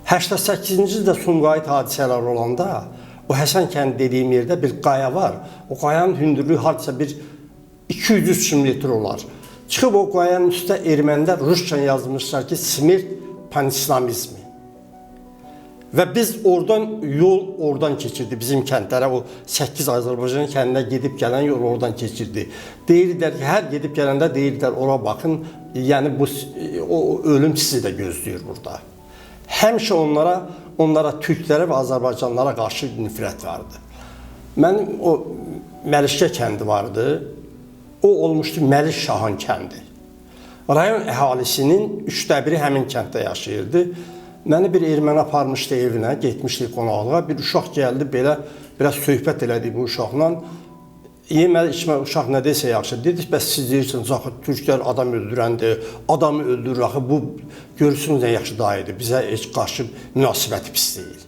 88-ci ildə Sumqayıt hadisələr olanda, o Həsən kəndi dediyim yerdə bir qaya var. O qayanın hündürlüyü hardasa bir 200-300 metr olar. Çıxıb o qayanın üstə ermənilər rusca yazmışlar ki, smert panislamizmi. Və biz yol oradan keçirdi bizim kəndlərə, o 8 Azərbaycan kəndinə gedib gələn yol oradan keçirdi. Deyirlər ki, hər gedib gələndə deyirlər, ora baxın, yəni o ölüm sizi də gözləyir burada. Həmişə onlara türklərə və Azərbaycanlara qarşı nifrət vardı. Mənim o Məlişkə kəndi vardı, o olmuşdu Məliş Şahan kəndi. Rayon əhalisinin 1/3 həmin kənddə yaşayırdı. Məni bir erməni aparmışdı evinə, getmişdik qonaqlığa. Bir uşaq gəldi, biraz söhbət elədik bu uşaqla. Yeməli içmək uşaq nə desə yaxşı. Dedik, bəs siz deyirsiniz, axı türklər adam öldürəndir, adamı öldürür, axı bu görürsünüz nə yaxşı dayıdır, bizə heç qarşı münasibəti pis deyil.